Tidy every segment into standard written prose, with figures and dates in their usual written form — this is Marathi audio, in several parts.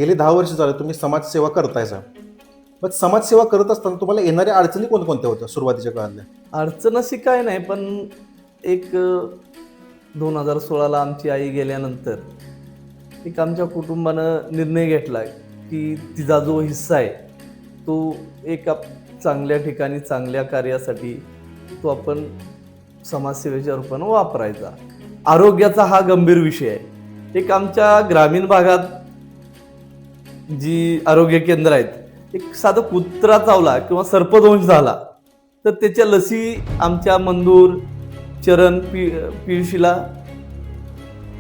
गेली 10 वर्ष झाले तुम्ही समाजसेवा करतायचा. मग समाजसेवा करत असताना तुम्हाला येणाऱ्या अडचणी कोणकोणत्या होत्या सुरुवातीच्या काळातल्या? अडचण अशी काय नाही, पण एक 2016ला आमची आई गेल्यानंतर एक आमच्या कुटुंबानं निर्णय घेतला की तिचा जो हिस्सा आहे तो एक चांगल्या ठिकाणी चांगल्या कार्यासाठी तो आपण समाजसेवेच्या रूपानं वापरायचा. आरोग्याचा हा गंभीर विषय आहे. एक आमच्या ग्रामीण भागात जी आरोग्य केंद्र आहेत, एक साधं कुत्रा चावला किंवा सर्पदंश झाला तर त्याच्या लसी आमच्या मंदूर चरण पिळशीला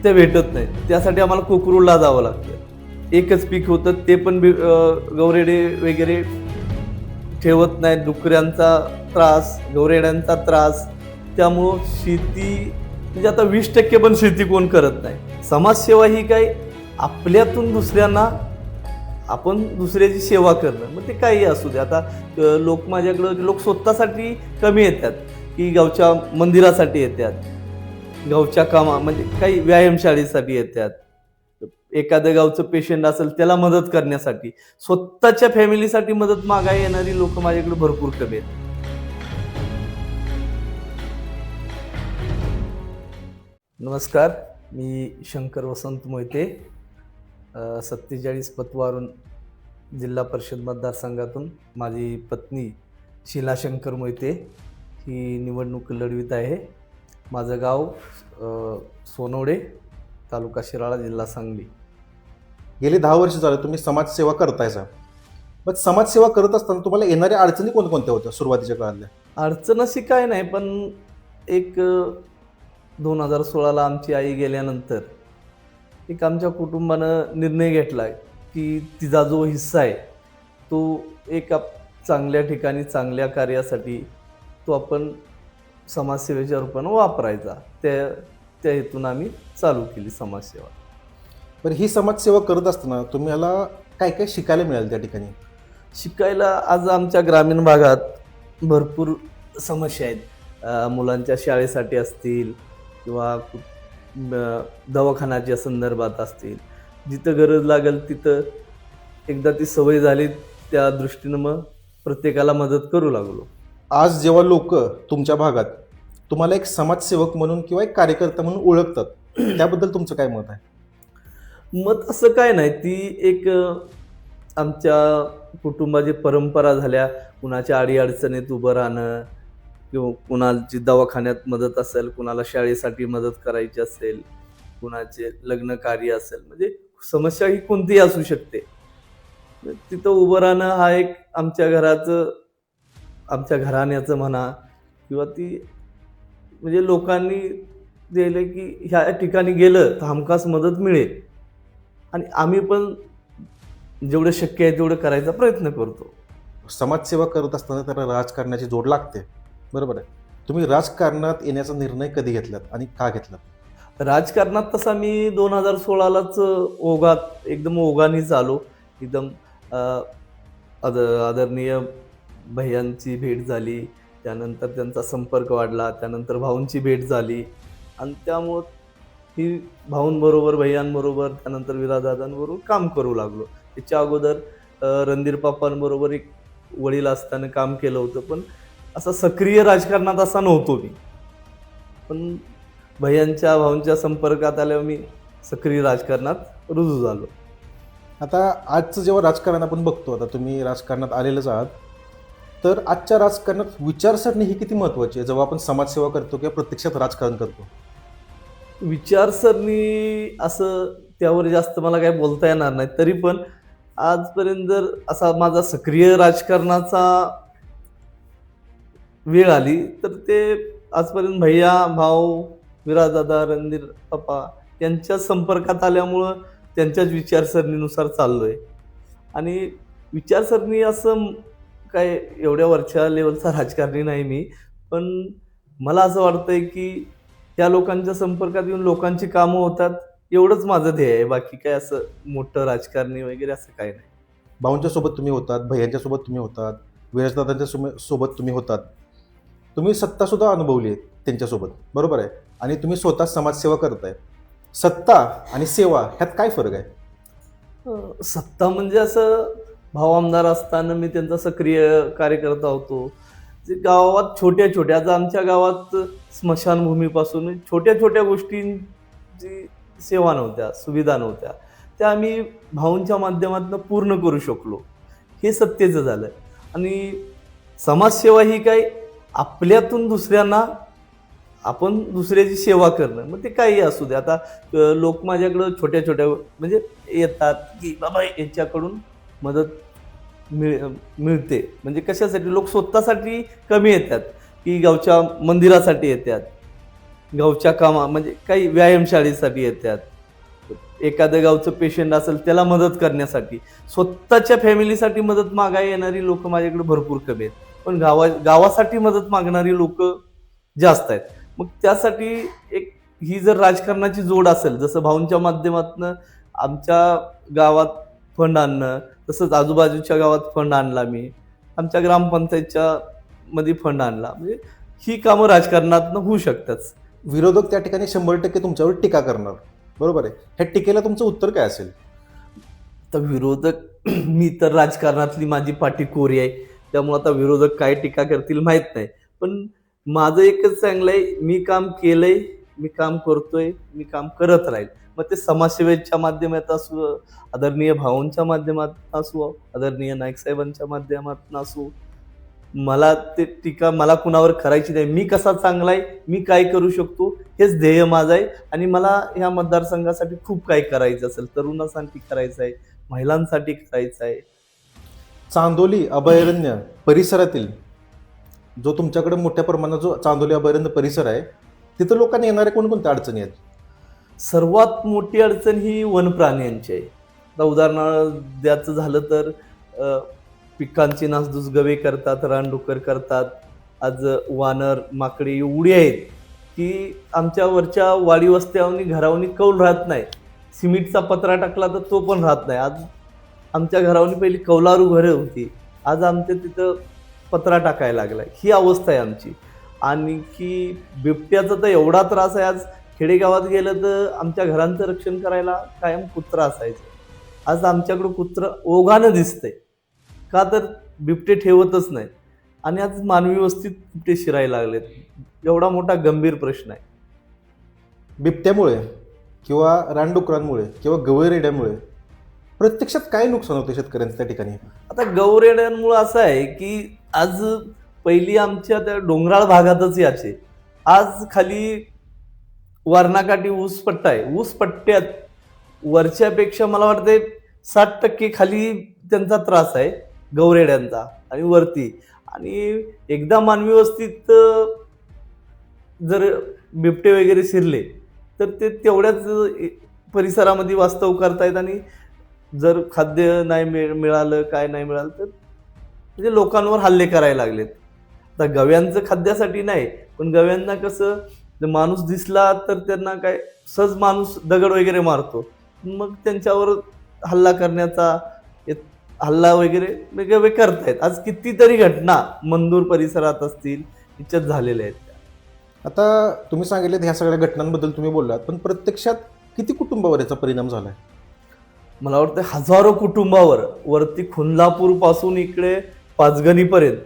ते भेटत नाहीत. त्यासाठी आम्हाला कोकरूडला जावं लागतं. एकच पीक होतं, ते पण गवरेडे वगैरे ठेवत नाहीत. डुकऱ्यांचा त्रास, गवरेड्यांचा त्रास, त्यामुळं शेती म्हणजे आता 20% पण शेती कोण करत नाही. समाजसेवा ही काय आपल्यातून दुसऱ्यांना आपण दुसऱ्याची सेवा करणं, मग ते काही असू दे. आता लोक स्वतःसाठी कमी येतात की गावच्या मंदिरासाठी येतात, गावच्या म्हणजे काही व्यायामशाळेसाठी येतात. एखादं गावचं पेशंट असेल त्याला मदत करण्यासाठी, स्वतःच्या फॅमिलीसाठी मदत मागायला येणारी लोक माझ्याकडे भरपूर कमी आहेत. नमस्कार, मी शंकर वसंत मोहिते, 47 पतवारून जिल्हा परिषद मतदारसंघातून माझी पत्नी शीला शंकर मोहिते ही निवडणूक लढवित आहे. माझं गाव सोनवडे, तालुका शिराळा, जिल्हा सांगली. गेली 10 वर्ष झाले तुम्ही समाजसेवा करतायचा. मग समाजसेवा करत असताना तुम्हाला येणाऱ्या अडचणी कोणकोणत्या होत्या सुरुवातीच्या काळातल्या? अडचण अशी काय नाही, पण एक 2016ला आमची आई गेल्यानंतर एक आमच्या कुटुंबानं निर्णय घेतला की तिचा जो हिस्सा आहे तो एक चांगल्या ठिकाणी चांगल्या कार्यासाठी तो आपण समाजसेवेच्या रूपानं वापरायचा. त्या हेतून आम्ही चालू केली समाजसेवा. बरं, ही समाजसेवा करत असताना तुम्हाला काय काय शिकायला मिळालं त्या ठिकाणी? शिकायला आज आमच्या ग्रामीण भागात भरपूर समस्या आहेत. मुलांच्या शाळेसाठी असतील किंवा दवाखान्याच्या संदर्भात असतील, जिथं गरज लागेल तिथं एकदा ती सवय झाली त्या दृष्टीनं मग प्रत्येकाला मदत करू लागलो. आज जेव्हा लोक तुमच्या भागात तुम्हाला एक समाजसेवक म्हणून किंवा एक कार्यकर्ता म्हणून ओळखतात, त्याबद्दल तुमचं काय मत आहे? मत असं काय नाही, ती एक आमच्या कुटुंबाची परंपरा झाल्या. कुणाच्या अडीअडचणीत उभं राहणं किंवा कुणाची दवाखान्यात मदत असेल, कुणाला शाळेसाठी मदत करायची असेल, कुणाचे लग्न कार्य असेल, म्हणजे समस्या ही कोणतीही असू शकते, तिथं उभं राहणं हा एक आमच्या घराण्याचं म्हणा किंवा ती म्हणजे लोकांनी दिलं की ह्या ठिकाणी गेलं तर हमखास मदत मिळेल आणि आम्ही पण जेवढं शक्य आहे तेवढं करायचा प्रयत्न करतो. समाजसेवा करत असताना त्याला राजकारणाची जोड लागते, बरोबर आहे. तुम्ही राजकारणात येण्याचा निर्णय कधी घेतलात आणि का घेतलात? राजकारणात तसा मी 2016लाच एकदम ओघानेच आलो. एकदम आदरणीय भैयांची भेट झाली, त्यानंतर त्यांचा संपर्क वाढला, त्यानंतर भाऊंची भेट झाली आणि त्यामुळं ही भाऊंबरोबर, भैयांबरोबर, त्यानंतर विरादादांबरोबर काम करू लागलो. त्याच्या अगोदर रणधीर पाप्पांबरोबर एक वडील असताना काम केलं होतं, पण असं सक्रिय राजकारणात असा नव्हतो मी. पण भैयांच्या भाऊंच्या संपर्कात आल्यावर मी सक्रिय राजकारणात रुजू झालो. आता आजचं जेव्हा राजकारण आपण बघतो, आता तुम्ही राजकारणात आलेलंच आहात, तर आजच्या राजकारणात विचारसरणी ही किती महत्त्वाची आहे जेव्हा आपण समाजसेवा करतो किंवा प्रत्यक्षात राजकारण करतो? विचारसरणी असं त्यावर जास्त मला काही बोलता येणार नाही. तरी पण आजपर्यंत जर असा माझा सक्रिय राजकारणाचा वेळ आली तर ते आजपर्यंत भैया, भाऊ, विराजदादा, रणधीर पप्पा यांच्या संपर्कात आल्यामुळं त्यांच्याच विचारसरणीनुसार चाललोय. आणि विचारसरणी असं काय एवढ्या वरच्या लेवलचा राजकारणी नाही मी, पण मला असं वाटतंय की त्या लोकांच्या संपर्कात येऊन लोकांची कामं होतात, एवढंच माझं ध्येय आहे. बाकी काय असं मोठं राजकारणी वगैरे असं काही नाही. भाऊंच्या सोबत तुम्ही होतात, भैयांच्या सोबत तुम्ही होतात, विराजदादांच्या सोबत तुम्ही होतात, तुम्ही सत्तासुद्धा अनुभवली आहे त्यांच्यासोबत, बरोबर आहे. आणि तुम्ही स्वतः समाजसेवा करताय. सत्ता आणि सेवा ह्यात काय फरक आहे? सत्ता म्हणजे असं भाऊ आमदार असताना मी त्यांचा सक्रिय कार्यकर्ता होतो. जे गावात छोट्या छोट्या, आता आमच्या गावात स्मशानभूमीपासून छोट्या छोट्या गोष्टींची सेवा नव्हत्या, सुविधा नव्हत्या, त्या आम्ही भाऊंच्या माध्यमातून पूर्ण करू शकलो. हे सत्तेचं झालं. आणि समाजसेवा ही काय, आपल्यातून दुसऱ्यांना आपण दुसऱ्याची सेवा करणं, मग ते काही असू दे. आता लोक माझ्याकडं छोट्या छोट्या म्हणजे येतात की बाबा यांच्याकडून मदत मिळते, म्हणजे कशासाठी, लोक स्वतःसाठी कमी येतात की गावच्या मंदिरासाठी येतात, गावच्या कामा म्हणजे काही व्यायामशाळेसाठी येतात, एखादं गावचं पेशंट असेल त्याला मदत करण्यासाठी. स्वतःच्या फॅमिलीसाठी मदत मागायला येणारी लोक माझ्याकडे भरपूर कमी आहेत, पण गावासाठी मदत मागणारी लोक जास्त आहेत. मग त्यासाठी एक ही जर राजकारणाची जोड असेल, जसं भाऊंच्या माध्यमातून आमच्या गावात फंड आणणं, तसंच आजूबाजूच्या गावात फंड आणला, मी आमच्या ग्रामपंचायतच्या मध्ये फंड आणला, म्हणजे ही कामं राजकारणातून होऊ शकतात. विरोधक त्या ठिकाणी 100% तुमच्यावर टीका करणार, बरोबर आहे. ह्या टीकेला तुमचं उत्तर काय असेल? तर विरोधक मी तर राजकारणातली माझी पाठी कोरी आहे, त्यामुळे आता विरोधक काय टीका करतील माहीत नाही. पण माझं एकच चांगलं आहे, मी काम केलंय, मी काम करतोय, मी काम करत राहील. मग ते समाजसेवेच्या माध्यमात असू, आदरणीय भाऊंच्या माध्यमातून असू, आदरणीय नाईक साहेबांच्या माध्यमातून असू, मला ते टीका मला कुणावर करायची नाही. मी कसा चांगला आहे, मी काय करू शकतो, हेच ध्येय माझं आहे. आणि मला ह्या मतदारसंघासाठी खूप काही करायचं असेल, तरुणांसाठी करायचं आहे, महिलांसाठी करायचं आहे. चांदोली अभयारण्य परिसरातील जो तुमच्याकडे मोठ्या प्रमाणात जो चांदोली अभयारण्य परिसर आहे, तिथं लोकांना येणाऱ्या कोणकोणत्या अडचणी आहेत? सर्वात मोठी अडचण ही वनप्राण्यांची आहे. आता उदाहरण द्यायचं झालं तर पिकांची नासधूस गवे करतात, रानडुक्कर करतात. आज वानर माकडे एवढी आहेत की आमच्या वरच्या वाडी वस्त्यावनी घरावनी कौल राहत नाही. सिमेंटचा पत्रा टाकला तर तो पण राहत नाही. आज आमच्या घरावनी पहिली कौलारू घरं होती, आज आमच्या तिथं पत्रा टाकायला लागलाय. ही अवस्था आहे आमची. आणि की बिबट्याचा तर एवढा त्रास आहे, आज खेडेगावात गेलं तर आमच्या घरांचं रक्षण करायला कायम कुत्रा असायचं. आज आमच्याकडं कुत्रं ओघानं दिसतंय, का तर बिबटे ठेवतच नाहीत. आणि आज मानवी वस्तीत बिबटे शिरायला लागलेत. एवढा मोठा गंभीर प्रश्न आहे. बिबट्यामुळे किंवा रानडुकरांमुळे किंवा गवळरेड्यामुळे प्रत्यक्षात काय नुकसान होते शेतकऱ्यांचं त्या ठिकाणी? आता गवरेड्यांमुळं असं आहे की आज पहिली आमच्या त्या डोंगराळ भागातच याचे, आज खाली वारणाकाठी ऊस पट्टा आहे. ऊस पट्ट्यात वरच्यापेक्षा मला वाटते 60% खाली त्यांचा त्रास आहे गवरेड्यांचा, आणि वरती. आणि एकदा मानवी वस्तीत जर बिबटे वगैरे शिरले तर ते तेवढ्याच परिसरामध्ये वास्तव करतायत. आणि जर खाद्य नाही मिळालं, काय नाही मिळालं, तर म्हणजे लोकांवर हल्ले करायला लागलेत. आता गव्यांचं खाद्यासाठी नाही, पण गव्यांना कसं माणूस दिसला तर त्यांना काय सहज माणूस दगड वगैरे मारतो, मग त्यांच्यावर हल्ला करण्याचा हल्ला वगैरे गवे करतायत. आज कितीतरी घटना मंदूर परिसरात असतील याच्यात झालेल्या आहेत. आता तुम्ही सांगितलेत ह्या सगळ्या घटनांबद्दल तुम्ही बोललात, पण प्रत्यक्षात किती कुटुंबावर याचा परिणाम झालाय? मला वाटतं हजारो कुटुंबावर, वरती खुंदलापूर पासून इकडे पाचगणीपर्यंत,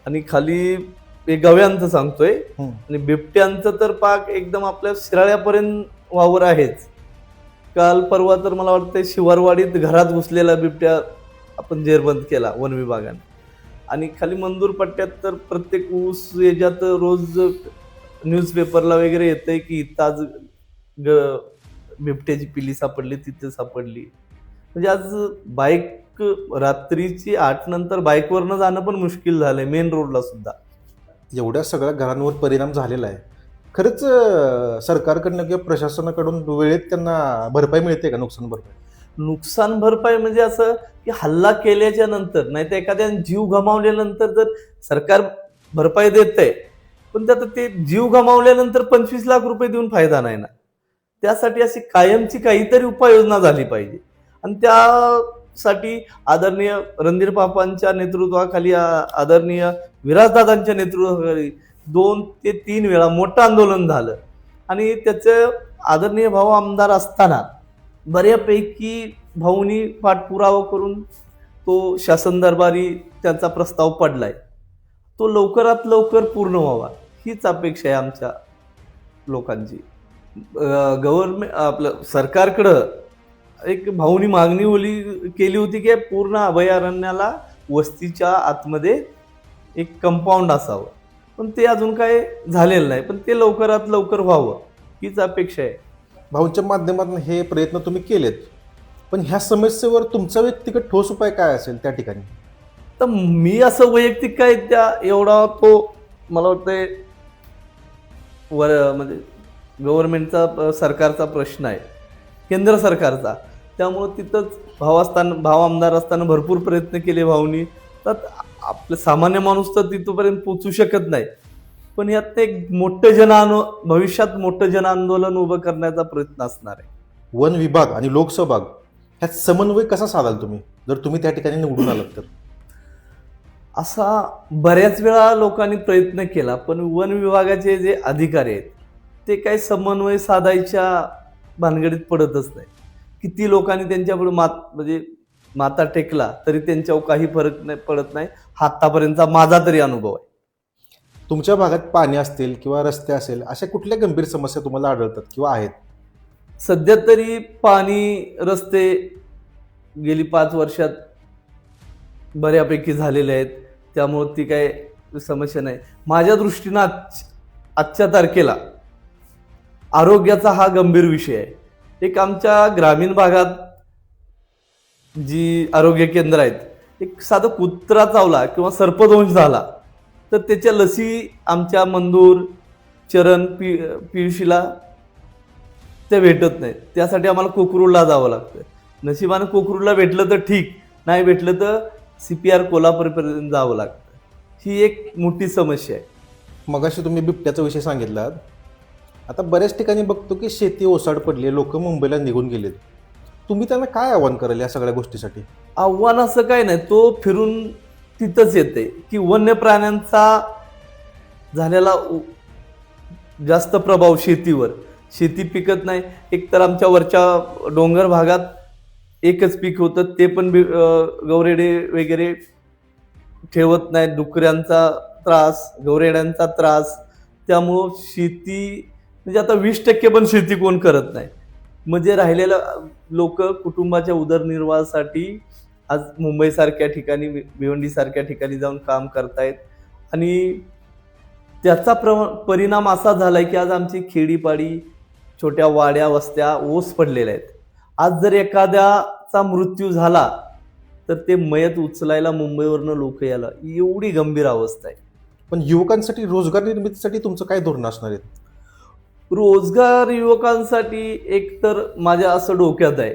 आणि खाली गव्यांचं सांगतोय, आणि बिबट्यांचं तर पाक एकदम आपल्या शिराळ्यापर्यंत वावर आहेच. काल परवा तर मला वाटतं शिवारवाडीत घरात घुसलेला बिबट्या आपण जेरबंद केला वन विभागाने. आणि खाली मंदूर पट्ट्यात तर प्रत्येक ऊस याच्यात रोज न्यूजपेपरला वगैरे येतंय की इथं आज बिबट्याची पिल्ली सापडली, तिथे सापडली. म्हणजे आज बाईक रात्रीची 8 नंतर बाईकवरनं जाणं पण मुश्किल झालंय, मेन रोडला सुद्धा. एवढ्या सगळ्या घरांवर परिणाम झालेला आहे. खरंच सरकारकडनं किंवा प्रशासनाकडून वेळेत त्यांना भरपाई मिळते का, नुकसान भरपाई? नुकसान भरपाई म्हणजे असं की हल्ला केल्याच्या नंतर, नाही तर एखाद्याने जीव गमावल्यानंतर जर सरकार भरपाई देतंय, पण त्यात ते जीव गमावल्यानंतर 25 लाख रुपये देऊन फायदा नाही ना. त्यासाठी अशी कायमची काहीतरी उपाययोजना झाली पाहिजे. आणि त्यासाठी आदरणीय रणधीर पापांच्या नेतृत्वाखाली, आदरणीय विराजदादांच्या नेतृत्वाखाली 2 ते 3 वेळा मोठं आंदोलन झालं. आणि त्याचं आदरणीय भाऊ आमदार असताना बऱ्यापैकी भाऊनी पाठपुरावा करून तो शासन दरबारी त्यांचा प्रस्ताव पडलाय, तो लवकरात लवकर पूर्ण व्हावा हीच अपेक्षा आहे आमच्या लोकांची. गव्हर्नमेंट आपलं सरकारकडं एक भाऊनी मागणी केली होती की पूर्ण अभयारण्याला वस्तीच्या आतमध्ये एक कंपाऊंड असावं, पण ते अजून काय झालेलं नाही, पण ते लवकरात लवकर व्हावं हीच अपेक्षा आहे. भाऊंच्या माध्यमातून हे प्रयत्न तुम्ही केलेत, पण ह्या समस्येवर तुमचा व्यक्तिगत ठोस उपाय काय असेल त्या ठिकाणी? तर मी असं वैयक्तिक काय त्या एवढा तो मला वाटतंय म्हणजे गव्हर्नमेंटचा सरकारचा प्रश्न आहे, केंद्र सरकारचा, त्यामुळं तिथंच भाव आमदार असताना भरपूर प्रयत्न केले भाऊनी, तर आपलं सामान्य माणूस तर तिथपर्यंत पोचू शकत नाही, पण यात एक भविष्यात मोठं जन आंदोलन उभं करण्याचा प्रयत्न असणार आहे. वन विभाग आणि लोकसभा ह्यात समन्वय कसा साधाल तुम्ही, जर तुम्ही त्या ठिकाणी निवडून आलात तर? असा बऱ्याच वेळा लोकांनी प्रयत्न केला, पण वन विभागाचे जे अधिकारी आहेत ते काही समन्वय साधायच्या भानगडीत पडतच नाही. किती लोकांनी त्यांच्यापुढे म्हणजे माथा टेकला तरी त्यांच्यावर काही फरक नाही पडत नाही, हा आतापर्यंतचा माझा तरी अनुभव आहे. तुमच्या भागात पाणी असतील किंवा रस्ते असेल, अशा कुठल्या गंभीर समस्या तुम्हाला आढळतात किंवा आहेत? सध्या तरी पाणी रस्ते गेली 5 वर्षात बऱ्यापैकी झालेले आहेत, त्यामुळे ती काय समस्या नाही. माझ्या दृष्टीनं आजच्या तारखेला आरोग्याचा हा गंभीर विषय आहे. एक आमच्या ग्रामीण भागात जी आरोग्य केंद्र आहेत, एक साधं कुत्रा चावला किंवा सर्पदंश झाला तर त्याच्या लसी आमच्या मंदूर, चरण, पियुशीला त्या भेटत नाहीत. त्यासाठी आम्हाला कोकरूडला जावं लागतं. नशिबानं कोकरूडला भेटलं तर ठीक, नाही भेटलं तर CPR कोल्हापूरपर्यंत जावं लागतं. ही एक मोठी समस्या आहे. मगाशी तुम्ही बिबट्याचा विषय सांगितलात. आता बऱ्याच ठिकाणी बघतो की शेती ओसाड पडली, लोक मुंबईला निघून गेलेत. तुम्ही त्यांना काय आव्हान कराल या सगळ्या गोष्टीसाठी? आव्हान असं काय नाही, तो फिरून तिथंच येते की वन्य प्राण्यांचा झालेला जास्त प्रभाव शेतीवर, शेती पिकत नाही. एकतर आमच्या वरच्या डोंगर भागात एकच पीक होतं, ते पण गवरेडे वगैरे ठेवत नाही, डुकऱ्यांचा त्रास, गवरेड्यांचा त्रास, त्यामुळं शेती म्हणजे आता 20% पण शेती कोण करत नाही. म्हणजे राहिलेलं लोक कुटुंबाच्या उदरनिर्वाहासाठी आज मुंबईसारख्या ठिकाणी, भिवंडीसारख्या ठिकाणी जाऊन काम करतायत. आणि त्याचा परिणाम असा झालाय की आज आमची खेडीपाडी, छोट्या वाड्या वस्त्या ओस पडलेल्या आहेत. आज जर एखाद्याचा मृत्यू झाला तर ते मयत उचलायला मुंबईवरनं लोक यायला, एवढी गंभीर अवस्था आहे. पण युवकांसाठी रोजगार निर्मितीसाठी तुमचं काय धोरण असणार आहे? रोजगार युवकांसाठी एक तर माझ्या असं डोक्यात आहे,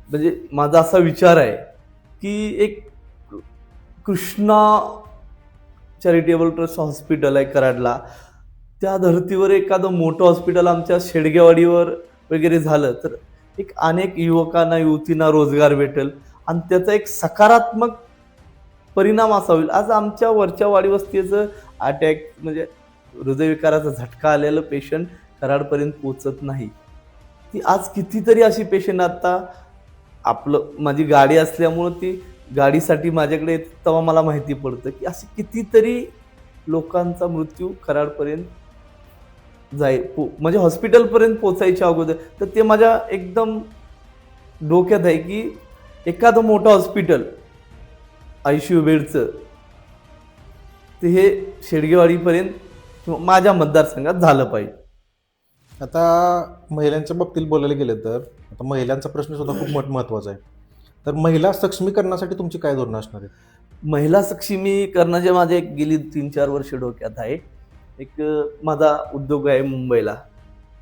म्हणजे माझा असा विचार आहे की एक कृष्णा चॅरिटेबल ट्रस्ट हॉस्पिटल आहे कराडला, त्या धर्तीवर एखादं मोठं हॉस्पिटल आमच्या शेडगेवाडीवर वगैरे झालं तर एक अनेक युवकांना, युवतींना रोजगार भेटेल आणि त्याचा एक सकारात्मक परिणाम असा होईल. आज आमच्या वरच्या वाडी वस्तीचं अटॅक म्हणजे हृदयविकाराचा झटका आलेलं पेशंट कराडपर्यंत पोचत नाही. ती आज कितीतरी अशी पेशंट, आता माझी गाडी असल्यामुळं ती गाडीसाठी माझ्याकडे येते तेव्हा मला माहिती पडतं की असे कितीतरी लोकांचा मृत्यू कराडपर्यंत म्हणजे हॉस्पिटलपर्यंत पोचायच्या अगोदर. तर ते माझ्या एकदम डोक्यात आहे की एखादं मोठं हॉस्पिटल ICU बेडचं ते हे शेडगेवाडीपर्यंत किंवा माझ्या मतदारसंघात झालं पाहिजे. आता महिलांच्या बाबतीत बोलायला गेलं तर आता महिलांचा प्रश्न सुद्धा खूप महत्त्वाचा आहे. तर महिला सक्षमीकरणासाठी तुमची काय धोरणं असणार आहेत? महिला सक्षमीकरणाचे माझे एक गेली 3-4 वर्ष डोक्यात आहे. एक माझा उद्योग आहे मुंबईला,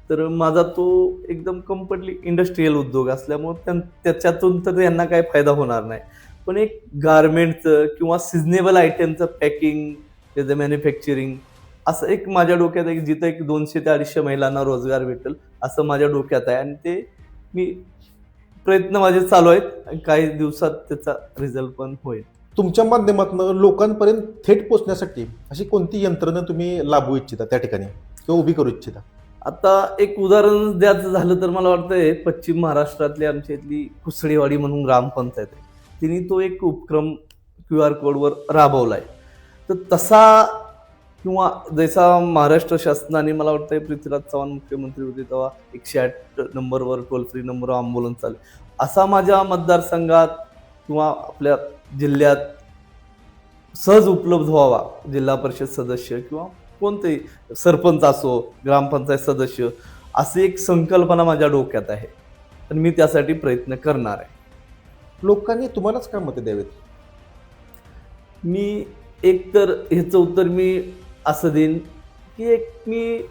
तर माझा तो एकदम कम्प्लिटली इंडस्ट्रीयल उद्योग असल्यामुळे त्याच्यातून तर यांना काही फायदा होणार नाही. पण एक गारमेंटचं किंवा सिजनेबल आयटमचं पॅकिंग, त्याचं मॅन्युफॅक्चरिंग, असं एक माझ्या डोक्यात आहे जिथं एक 200 ते 250 महिलांना रोजगार भेटेल असं माझ्या डोक्यात आहे. आणि ते मी प्रयत्न माझे चालू आहेत, काही दिवसात त्याचा रिझल्ट पण होईल. तुमच्या माध्यमातून लोकांपर्यंत थेट पोहोचण्यासाठी अशी कोणती यंत्रणा तुम्ही लाभू इच्छिता त्या ठिकाणी किंवा उभी करू इच्छिता? आता एक उदाहरण द्यायचं झालं तर मला वाटतंय पश्चिम महाराष्ट्रातली आमच्या इथली कुसळेवाडी म्हणून ग्रामपंचायत आहे, तिने तो एक उपक्रम QR कोडवर राबवलाय. तर तसा किंवा जैसा महाराष्ट्र शासनाने, मला वाटतं पृथ्वीराज चव्हाण मुख्यमंत्री होते तेव्हा 108 नंबरवर टोल फ्री नंबर ॲम्ब्युलन्स चालेल, असा माझ्या मतदारसंघात किंवा आपल्या जिल्ह्यात सहज उपलब्ध व्हावा. जिल्हा परिषद सदस्य किंवा कोणतेही सरपंच असो, ग्रामपंचायत सदस्य, अशी एक संकल्पना माझ्या डोक्यात आहे आणि मी त्यासाठी प्रयत्न करणार आहे. लोकांनी तुम्हालाच का मतं द्यावेत? मी एक तर ह्याचं उत्तर मी असं देईन की एक मी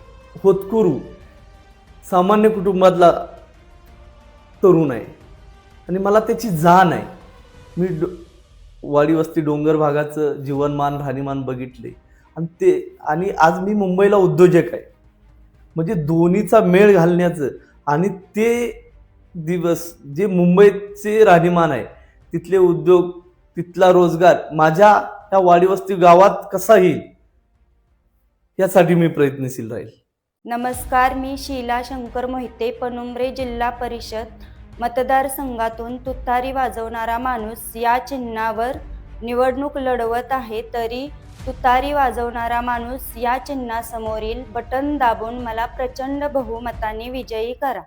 होतकरू सामान्य कुटुंबातला तरुण आहे आणि मला त्याची जाण आहे. मी वाडी वस्ती डोंगर भागाचं जीवनमान राहणीमान बघितले आणि आज मी मुंबईला उद्योजक आहे. म्हणजे दोन्हीचा मेळ घालण्याचं आणि ते दिवस जे मुंबईचे राहणीमान आहे, तिथले उद्योग, तिथला रोजगार माझ्या या वाडी वस्ती गावात कसा येईल यासाठी मी प्रयत्नशील राहील. नमस्कार, मी शीला शंकर मोहिते, पनुमरे जिल्हा परिषद मतदारसंघातून तुतारी वाजवणारा माणूस या चिन्हावर निवडणूक लढवत आहे. तरी तुतारी वाजवणारा माणूस या चिन्हासमोरील बटन दाबून मला प्रचंड बहुमताने विजयी करा.